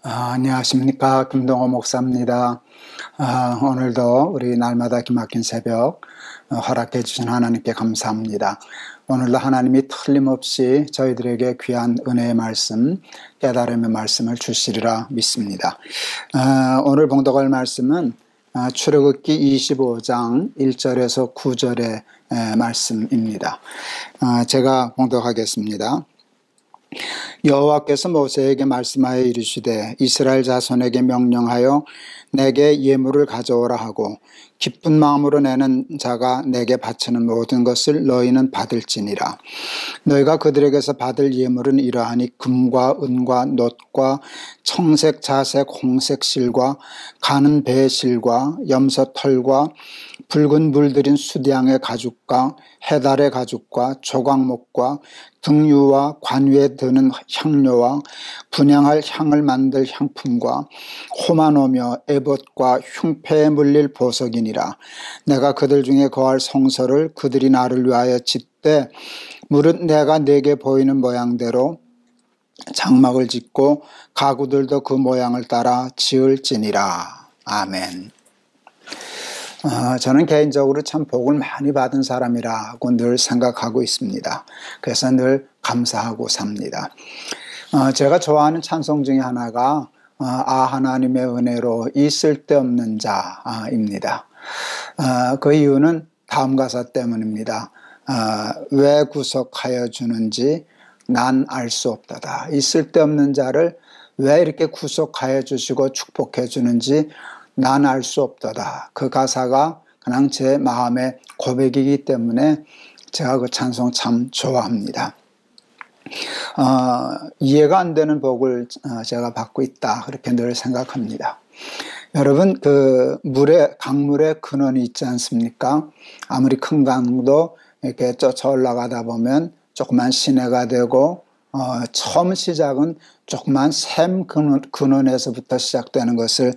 안녕하십니까. 김동호 목사입니다. 오늘도 우리 날마다 기막힌 새벽 허락해 주신 하나님께 감사합니다. 오늘도 하나님이 틀림없이 저희들에게 귀한 은혜의 말씀, 깨달음의 말씀을 주시리라 믿습니다. 오늘 봉독할 말씀은 출애굽기 25장 1절에서 9절의 말씀입니다. 제가 봉독하겠습니다. 여호와께서 모세에게 말씀하여 이르시되 이스라엘 자손에게 명령하여 내게 예물을 가져오라 하고 기쁜 마음으로 내는 자가 내게 바치는 모든 것을 너희는 받을지니라. 너희가 그들에게서 받을 예물은 이러하니 금과 은과 놋과 청색 자색 홍색 실과 가는 배의 실과 염소 털과 붉은 물들인 수량의 가죽과 해달의 가죽과 조각목과 등유와 관위에 드는 향료와 분향할 향을 만들 향품과 호마노며 에봇과 흉패에 물릴 보석이니라. 내가 그들 중에 거할 성소를 그들이 나를 위하여 짓되 무릇 내가 내게 보이는 모양대로 장막을 짓고 가구들도 그 모양을 따라 지을지니라. 아멘. 저는 개인적으로 참 복을 많이 받은 사람이라고 늘 생각하고 있습니다. 그래서 늘 감사하고 삽니다. 제가 좋아하는 찬송 중에 하나가 하나님의 은혜로 이 쓸데없는 자입니다. 그 이유는 다음 가사 때문입니다. 왜 구속하여 주는지 난 알 수 없도다. 이 쓸데없는 자를 왜 이렇게 구속하여 주시고 축복해 주는지 난 알 수 없도다. 그 가사가 그냥 제 마음의 고백이기 때문에 제가 그 찬송 참 좋아합니다. 이해가 안 되는 복을 제가 받고 있다. 그렇게 늘 생각합니다. 여러분, 그 강물에 근원이 있지 않습니까? 아무리 큰 강도 이렇게 쫓아 올라가다 보면 조그만 시내가 되고 처음 시작은 조그만 샘 근원에서부터 시작되는 것을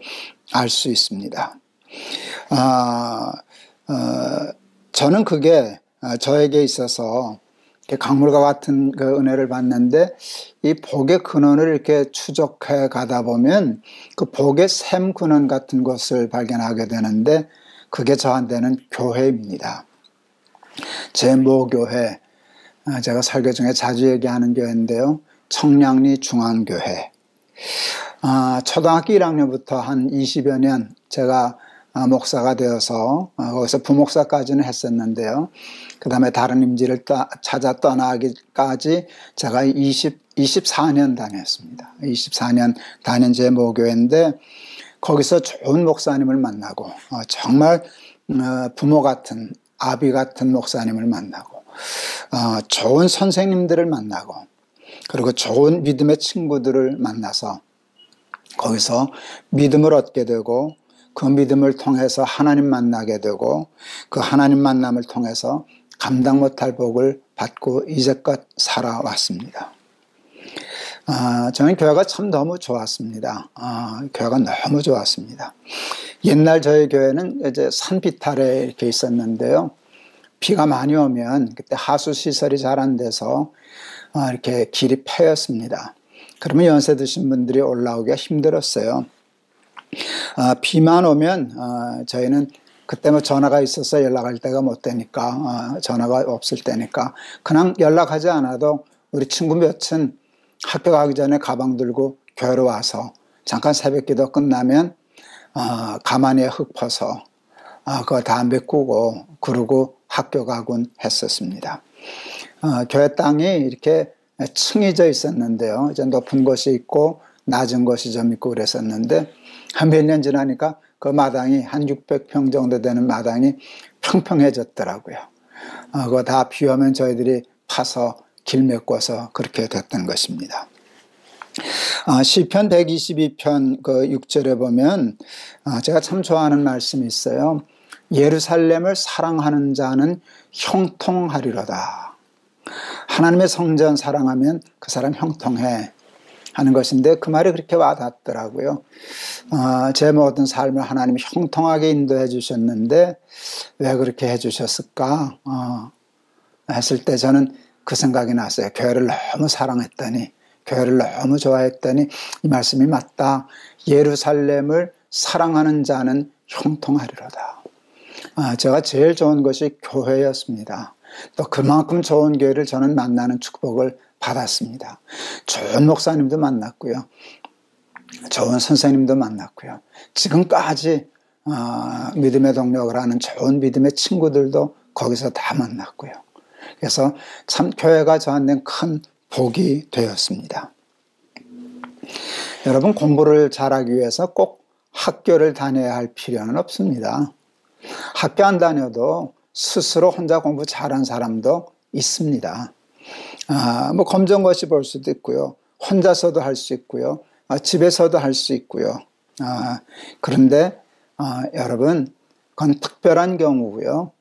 알 수 있습니다. 저는 그게 저에게 있어서 강물과 같은 그 은혜를 받는데 이 복의 근원을 이렇게 추적해 가다 보면 그 복의 샘 근원 같은 것을 발견하게 되는데 그게 저한테는 교회입니다. 제 모교회, 제가 설교 중에 자주 얘기하는 교회인데요. 청량리 중앙교회. 초등학교 1학년부터 한 20여 년 제가 목사가 되어서 거기서 부목사까지는 했었는데요. 그 다음에 다른 임지를 찾아 떠나기까지 제가 24년 다녔습니다. 24년 다닌 제 모교회인데 거기서 좋은 목사님을 만나고 정말 부모 같은 아비 같은 목사님을 만나고 좋은 선생님들을 만나고 그리고 좋은 믿음의 친구들을 만나서 거기서 믿음을 얻게 되고 그 믿음을 통해서 하나님 만나게 되고 그 하나님 만남을 통해서 감당 못할 복을 받고 이제껏 살아왔습니다. 저는 교회가 참 너무 좋았습니다. 교회가 너무 좋았습니다. 옛날 저희 교회는 이제 산비탈에 이렇게 있었는데요. 비가 많이 오면 그때 하수 시설이 잘 안 돼서 이렇게 길이 패였습니다. 그러면 연세 드신 분들이 올라오기가 힘들었어요. 비만 오면 저희는 그때 뭐 전화가 있어서 연락할 때가 못 되니까 전화가 없을 때니까 그냥 연락하지 않아도 우리 친구 몇은 학교 가기 전에 가방 들고 교회로 와서 잠깐 새벽기도 끝나면 가마니에 흙 퍼서 그 담배 꾸고 그러고 학교 가곤 했었습니다. 교회 땅이 이렇게 층이져 있었는데요. 이제 높은 곳이 있고 낮은 곳이 좀 있고 그랬었는데 한 몇 년 지나니까 그 마당이 한 600평 정도 되는 마당이 평평해졌더라고요. 그거 다 비 오면 저희들이 파서 길 메꿔서 그렇게 됐던 것입니다. 시편 122편 그 6절에 보면 제가 참 좋아하는 말씀이 있어요. 예루살렘을 사랑하는 자는 형통하리로다. 하나님의 성전 사랑하면 그 사람 형통해 하는 것인데 그 말이 그렇게 와닿더라고요. 제 모든 삶을 하나님이 형통하게 인도해 주셨는데 왜 그렇게 해 주셨을까 했을 때 저는 그 생각이 났어요. 교회를 너무 사랑했더니 교회를 너무 좋아했더니 이 말씀이 맞다. 예루살렘을 사랑하는 자는 형통하리로다. 제가 제일 좋은 것이 교회였습니다. 또 그만큼 좋은 교회를 저는 만나는 축복을 받았습니다. 좋은 목사님도 만났고요. 좋은 선생님도 만났고요. 지금까지 믿음의 동력을 하는 좋은 믿음의 친구들도 거기서 다 만났고요. 그래서 참 교회가 저한테는 큰 복이 되었습니다. 여러분, 공부를 잘하기 위해서 꼭 학교를 다녀야 할 필요는 없습니다. 학교 안 다녀도 스스로 혼자 공부 잘한 사람도 있습니다. 뭐 검정고시 볼 수도 있고요. 혼자서도 할 수 있고요. 집에서도 할 수 있고요. 그런데 여러분, 그건 특별한 경우고요.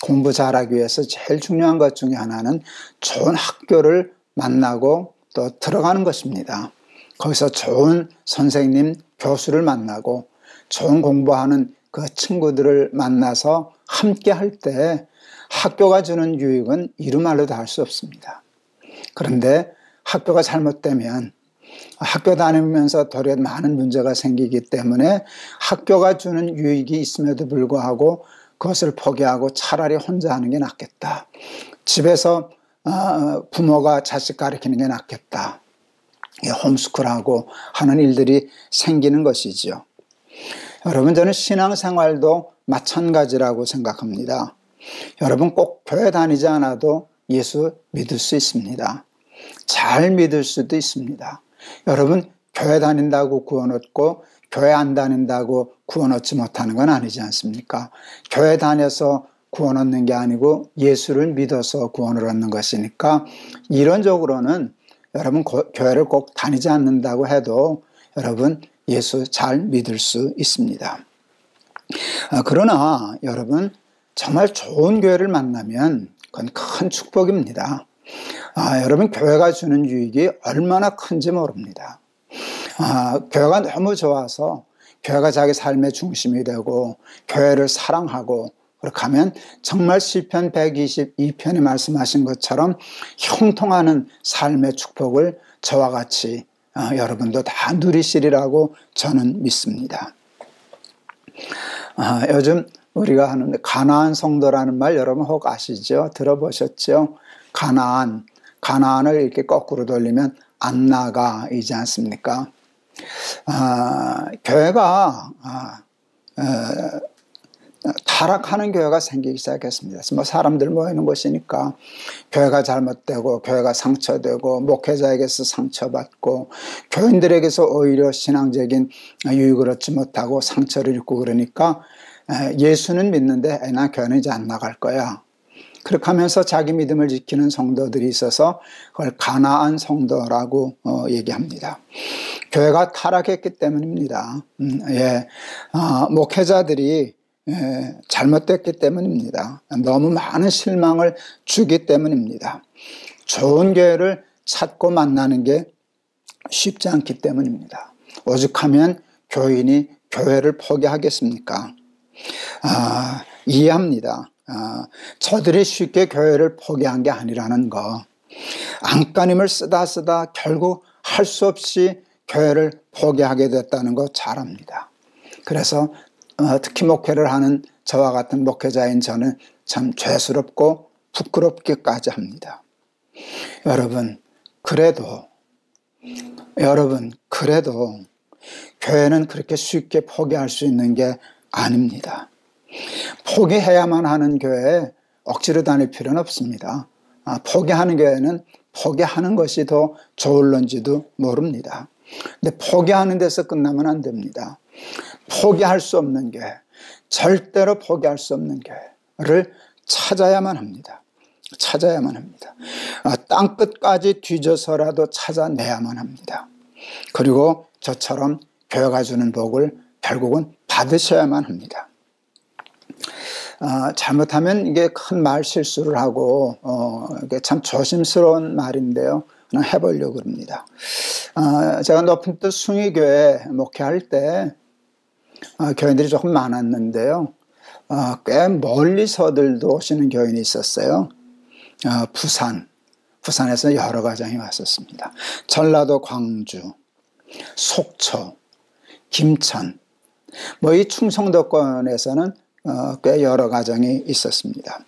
공부 잘하기 위해서 제일 중요한 것 중에 하나는 좋은 학교를 만나고 또 들어가는 것입니다. 거기서 좋은 선생님, 교수를 만나고 좋은 공부하는 그 친구들을 만나서 함께 할 때 학교가 주는 유익은 이루말로 다 할 수 없습니다. 그런데 학교가 잘못되면 학교 다니면서 도리어 많은 문제가 생기기 때문에 학교가 주는 유익이 있음에도 불구하고 그것을 포기하고 차라리 혼자 하는 게 낫겠다. 집에서 부모가 자식 가르치는 게 낫겠다. 홈스쿨하고 하는 일들이 생기는 것이죠. 여러분, 저는 신앙생활도 마찬가지라고 생각합니다. 여러분, 꼭 교회 다니지 않아도 예수 믿을 수 있습니다. 잘 믿을 수도 있습니다. 여러분, 교회 다닌다고 구원 얻고 교회 안 다닌다고 구원 얻지 못하는 건 아니지 않습니까? 교회 다녀서 구원 얻는 게 아니고 예수를 믿어서 구원을 얻는 것이니까 이론적으로는 여러분 교회를 꼭 다니지 않는다고 해도 여러분 예수 잘 믿을 수 있습니다. 그러나 여러분 정말 좋은 교회를 만나면 그건 큰 축복입니다. 여러분 교회가 주는 유익이 얼마나 큰지 모릅니다. 교회가 너무 좋아서 교회가 자기 삶의 중심이 되고 교회를 사랑하고 그렇게 하면 정말 시편 122편에 말씀하신 것처럼 형통하는 삶의 축복을 저와 같이 여러분도 다 누리시리라고 저는 믿습니다. 요즘 우리가 하는 가나안 성도라는 말 여러분 혹 아시죠? 들어보셨죠? 가나안을 이렇게 거꾸로 돌리면 안 나가이지 않습니까? 교회가 타락하는 교회가 생기기 시작했습니다. 뭐 사람들 모이는 곳이니까 교회가 잘못되고 교회가 상처되고 목회자에게서 상처받고 교인들에게서 오히려 신앙적인 유익을 얻지 못하고 상처를 입고 그러니까 예수는 믿는데 나 교회는 이제 안 나갈 거야. 그렇게 하면서 자기 믿음을 지키는 성도들이 있어서 그걸 가나안 성도라고 얘기합니다. 교회가 타락했기 때문입니다. 목회자들이 잘못됐기 때문입니다. 너무 많은 실망을 주기 때문입니다. 좋은 교회를 찾고 만나는 게 쉽지 않기 때문입니다. 오죽하면 교인이 교회를 포기하겠습니까? 이해합니다. 저들이 쉽게 교회를 포기한 게 아니라는 거. 안간힘을 쓰다 결국 할 수 없이 교회를 포기하게 됐다는 거 잘 압니다. 그래서 특히 목회를 하는 저와 같은 목회자인 저는 참 죄스럽고 부끄럽기까지 합니다. 여러분 그래도 교회는 그렇게 쉽게 포기할 수 있는 게 아닙니다. 포기해야만 하는 교회에 억지로 다닐 필요는 없습니다. 포기하는 교회는 포기하는 것이 더 좋을런지도 모릅니다. 근데 포기하는 데서 끝나면 안 됩니다. 포기할 수 없는 교회, 절대로 포기할 수 없는 교회를 찾아야만 합니다. 땅끝까지 뒤져서라도 찾아내야만 합니다. 그리고 저처럼 교회가 주는 복을 결국은 받으셔야만 합니다. 잘못하면 이게 큰 말 실수를 하고 이게 참 조심스러운 말인데요. 그냥 해보려고 합니다. 제가 높은 뜻 숭의교회 목회할 때 교인들이 조금 많았는데요. 꽤 멀리서들도 오시는 교인이 있었어요. 부산, 부산에서 여러 가정이 왔었습니다. 전라도 광주, 속초, 김천, 뭐 이 충청도권에서는 꽤 여러 가정이 있었습니다.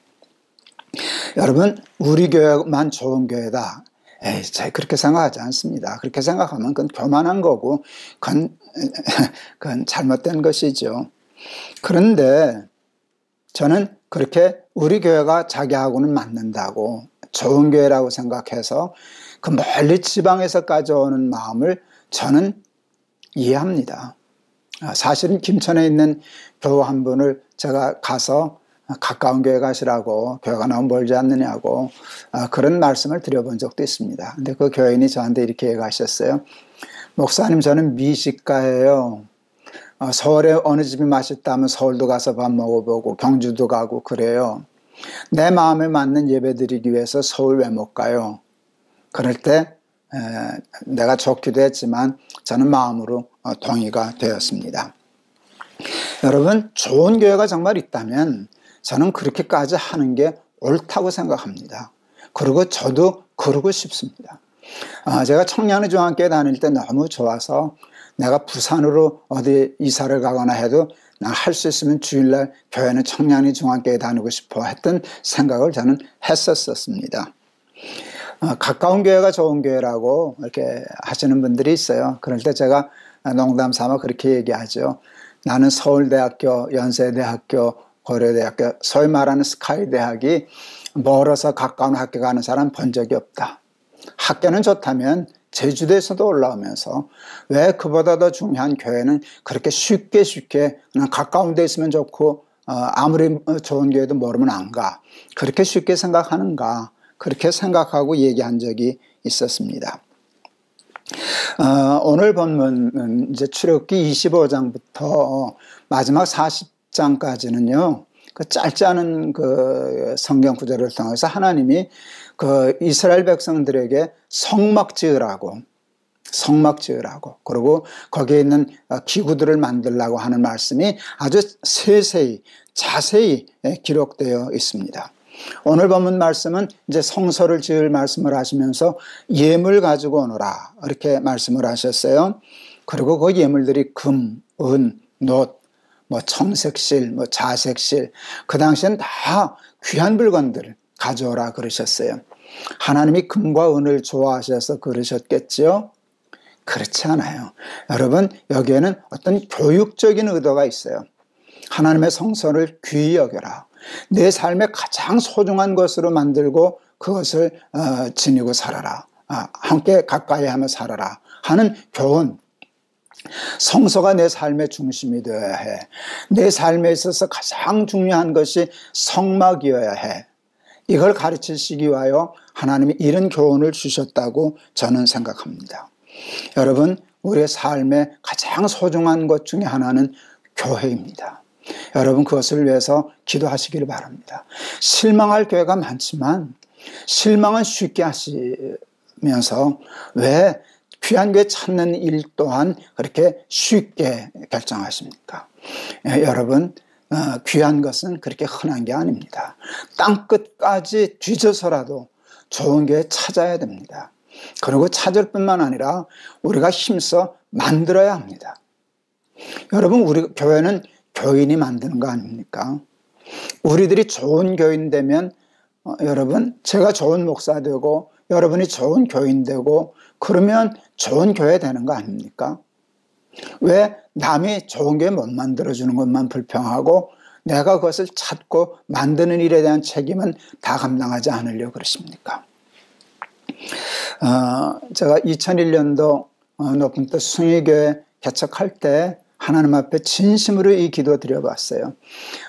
여러분, 우리 교회만 좋은 교회다. 에이, 제가 그렇게 생각하지 않습니다. 그렇게 생각하면 그건 교만한 거고, 그건 잘못된 것이죠. 그런데 저는 그렇게 우리 교회가 자기하고는 맞는다고 좋은 교회라고 생각해서 그 멀리 지방에서까지 오는 마음을 저는 이해합니다. 사실은 김천에 있는 교우 한 분을 제가 가서 가까운 교회 가시라고, 교회가 너무 멀지 않느냐고 그런 말씀을 드려본 적도 있습니다. 근데 그 교인이 저한테 이렇게 얘기하셨어요. 목사님, 저는 미식가예요. 서울에 어느 집이 맛있다 하면 서울도 가서 밥 먹어보고 경주도 가고 그래요. 내 마음에 맞는 예배 드리기 위해서 서울 왜 못 가요? 그럴 때 내가 좋기도 했지만 저는 마음으로 동의가 되었습니다. 여러분, 좋은 교회가 정말 있다면 저는 그렇게까지 하는 게 옳다고 생각합니다. 그리고 저도 그러고 싶습니다. 제가 청량리 중앙교회 다닐 때 너무 좋아서 내가 부산으로 어디 이사를 가거나 해도 난 할 수 있으면 주일날 교회는 청량리 중앙교회 다니고 싶어 했던 생각을 저는 했었습니다. 가까운 교회가 좋은 교회라고 이렇게 하시는 분들이 있어요. 그럴 때 제가 농담 삼아 그렇게 얘기하죠. 나는 서울대학교, 연세대학교, 고려대학교, 소위 말하는 스카이대학이 멀어서 가까운 학교 가는 사람 본 적이 없다. 학교는 좋다면 제주도에서도 올라오면서 왜 그보다 더 중요한 교회는 그렇게 쉽게 그냥 가까운 데 있으면 좋고 아무리 좋은 교회도 모르면 안 가. 그렇게 쉽게 생각하는가. 그렇게 생각하고 얘기한 적이 있었습니다. 오늘 본문은 이제 출애굽기 25장부터 마지막 40장까지는요. 그 짧지 않은 그 성경 구절을 통해서 하나님이 그 이스라엘 백성들에게 성막 지으라고 그리고 거기에 있는 기구들을 만들라고 하는 말씀이 아주 세세히 자세히 기록되어 있습니다. 오늘 본문 말씀은 이제 성소를 지을 말씀을 하시면서 예물 가지고 오너라 이렇게 말씀을 하셨어요. 그리고 그 예물들이 금, 은, 놋, 뭐 청색실, 뭐 자색실, 그 당시엔 다 귀한 물건들을 가져오라 그러셨어요. 하나님이 금과 은을 좋아하셔서 그러셨겠죠? 그렇지 않아요. 여러분, 여기에는 어떤 교육적인 의도가 있어요. 하나님의 성소를 귀히 여겨라. 내 삶의 가장 소중한 것으로 만들고 그것을 지니고 살아라. 함께 가까이 하며 살아라 하는 교훈. 성소가 내 삶의 중심이 되어야 해. 내 삶에 있어서 가장 중요한 것이 성막이어야 해. 이걸 가르치시기 위하여 하나님이 이런 교훈을 주셨다고 저는 생각합니다. 여러분, 우리의 삶의 가장 소중한 것 중에 하나는 교회입니다. 여러분, 그것을 위해서 기도하시기를 바랍니다. 실망할 교회가 많지만 실망은 쉽게 하시면서 왜 귀한 교회 찾는 일 또한 그렇게 쉽게 결정하십니까? 여러분, 귀한 것은 그렇게 흔한 게 아닙니다. 땅끝까지 뒤져서라도 좋은 교회 찾아야 됩니다. 그리고 찾을 뿐만 아니라 우리가 힘써 만들어야 합니다. 여러분, 우리 교회는 교인이 만드는 거 아닙니까? 우리들이 좋은 교인 되면 여러분, 제가 좋은 목사 되고 여러분이 좋은 교인 되고 그러면 좋은 교회 되는 거 아닙니까? 왜 남이 좋은 교회 못 만들어주는 것만 불평하고 내가 그것을 찾고 만드는 일에 대한 책임은 다 감당하지 않으려고 그러십니까? 제가 2001년도 높은 뜻 숭의교회 개척할 때 하나님 앞에 진심으로 이 기도 드려봤어요.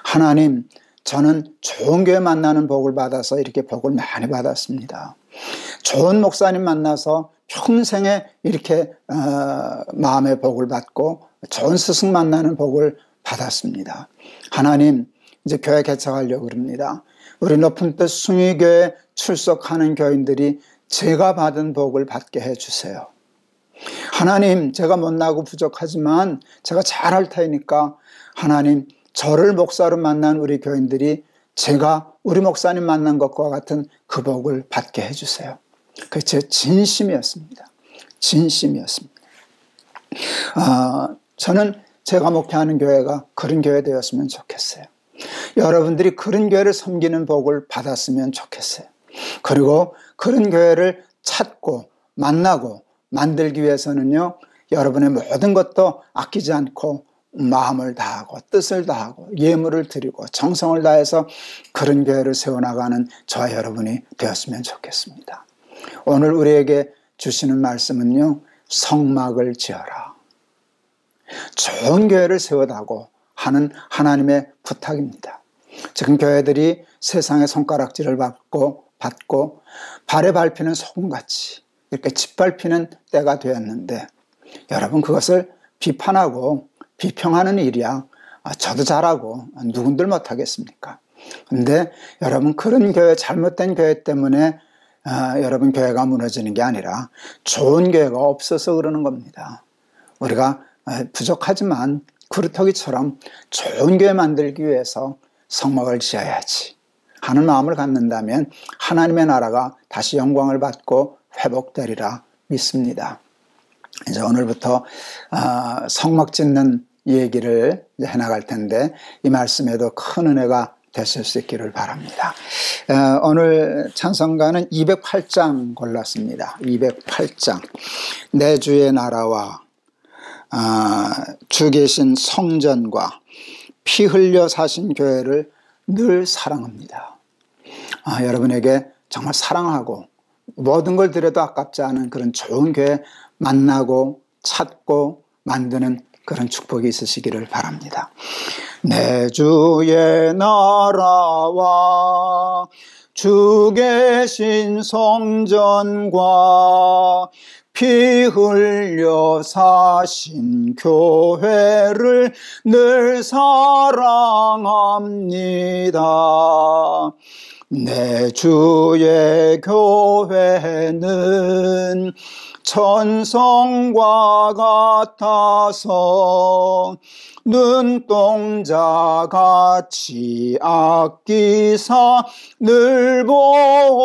하나님, 저는 좋은 교회 만나는 복을 받아서 이렇게 복을 많이 받았습니다. 좋은 목사님 만나서 평생에 이렇게 마음의 복을 받고 좋은 스승 만나는 복을 받았습니다. 하나님, 이제 교회 개척하려고 그럽니다. 우리 높은 뜻 숭의교회 출석하는 교인들이 제가 받은 복을 받게 해주세요. 하나님, 제가 못나고 부족하지만 제가 잘할 테니까 하나님, 저를 목사로 만난 우리 교인들이 제가 우리 목사님 만난 것과 같은 그 복을 받게 해주세요. 그 제 진심이었습니다. 진심이었습니다. 저는 제가 목회하는 교회가 그런 교회 되었으면 좋겠어요. 여러분들이 그런 교회를 섬기는 복을 받았으면 좋겠어요. 그리고 그런 교회를 찾고 만나고 만들기 위해서는요, 여러분의 모든 것도 아끼지 않고 마음을 다하고 뜻을 다하고 예물을 드리고 정성을 다해서 그런 교회를 세워나가는 저와 여러분이 되었으면 좋겠습니다. 오늘 우리에게 주시는 말씀은요, 성막을 지어라. 좋은 교회를 세워다고 하는 하나님의 부탁입니다. 지금 교회들이 세상의 손가락질을 받고 발에 밟히는 소금같이 이렇게 짓밟히는 때가 되었는데, 여러분 그것을 비판하고 비평하는 일이야 저도 잘하고 누군들 못하겠습니까? 근데 여러분 그런 교회, 잘못된 교회 때문에 여러분 교회가 무너지는 게 아니라 좋은 교회가 없어서 그러는 겁니다. 우리가 부족하지만 그루터기처럼 좋은 교회 만들기 위해서 성막을 지어야지 하는 마음을 갖는다면 하나님의 나라가 다시 영광을 받고 회복되리라 믿습니다. 이제 오늘부터 성막 짓는 얘기를 해나갈 텐데 이 말씀에도 큰 은혜가 되실 수 있기를 바랍니다. 오늘 찬송가는 208장 골랐습니다. 208장. 내 주의 나라와 주 계신 성전과 피 흘려 사신 교회를 늘 사랑합니다. 여러분에게 정말 사랑하고 모든 걸 드려도 아깝지 않은 그런 좋은 교회 만나고 찾고 만드는 그런 축복이 있으시기를 바랍니다. 내 주의 나라와 주 계신 성전과 피 흘려 사신 교회를 늘 사랑합니다. 내 주의 교회는 천성과 같아서 눈동자같이 아끼사 늘 보호하시네.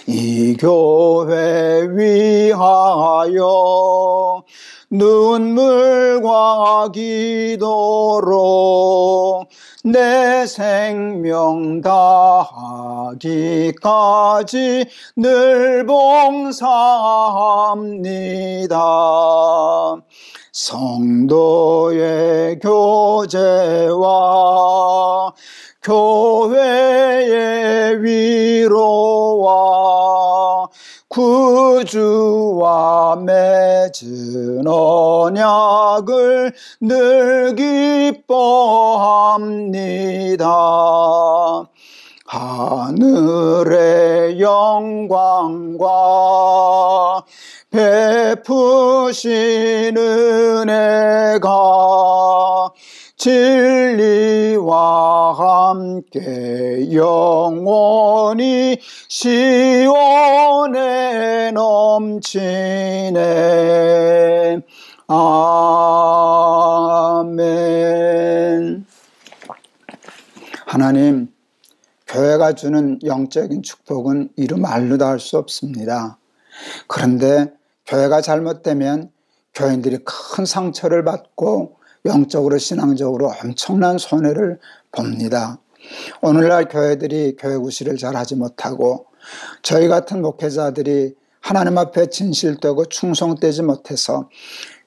이 교회 위하여 눈물과 기도로 내 생명 다하기까지 늘 봉사합니다. 성도의 교제와 교회의 위로와 구주와 맺은 언약을 늘 기뻐합니다. 하늘의 영광과 베푸신 은혜가 진리와 함께 영원히 시온에 넘치네. 아멘. 하나님, 교회가 주는 영적인 축복은 이루 말로 다 할 수 없습니다. 그런데 교회가 잘못되면 교인들이 큰 상처를 받고 영적으로 신앙적으로 엄청난 손해를 봅니다. 오늘날 교회들이 교회 구실을 잘 하지 못하고 저희 같은 목회자들이 하나님 앞에 진실되고 충성되지 못해서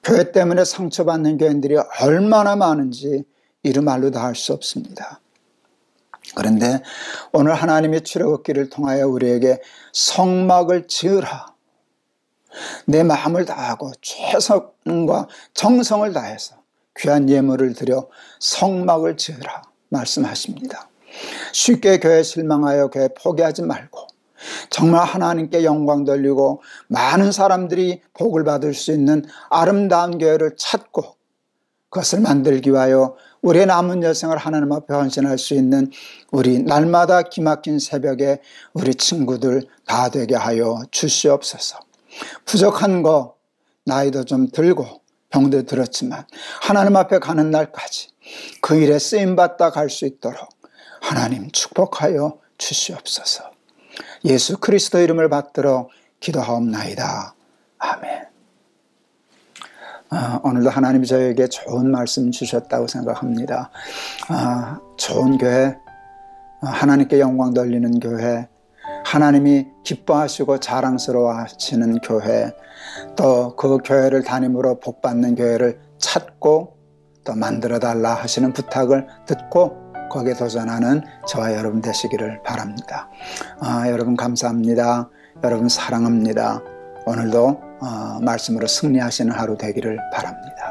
교회 때문에 상처받는 교인들이 얼마나 많은지 이루 말로 다 할 수 없습니다. 그런데 오늘 하나님의 출애굽기를 통하여 우리에게 성막을 지으라. 내 마음을 다하고 최선과 정성을 다해서 귀한 예물을 드려 성막을 지으라 말씀하십니다. 쉽게 교회 실망하여 교회 포기하지 말고 정말 하나님께 영광 돌리고 많은 사람들이 복을 받을 수 있는 아름다운 교회를 찾고 그것을 만들기 위하여 우리의 남은 여생을 하나님 앞에 헌신할 수 있는 우리 날마다 기막힌 새벽에 우리 친구들 다 되게 하여 주시옵소서. 부족한 거 나이도 좀 들고 병도 들었지만 하나님 앞에 가는 날까지 그 일에 쓰임받다 갈 수 있도록 하나님 축복하여 주시옵소서. 예수 그리스도 이름을 받들어 기도하옵나이다. 아멘. 오늘도 하나님이 저에게 좋은 말씀 주셨다고 생각합니다. 좋은 교회, 하나님께 영광 돌리는 교회, 하나님이 기뻐하시고 자랑스러워 하시는 교회, 또 그 교회를 다님으로 복받는 교회를 찾고 또 만들어 달라 하시는 부탁을 듣고 거기에 도전하는 저와 여러분 되시기를 바랍니다. 여러분 감사합니다. 여러분 사랑합니다. 오늘도 말씀으로 승리하시는 하루 되기를 바랍니다.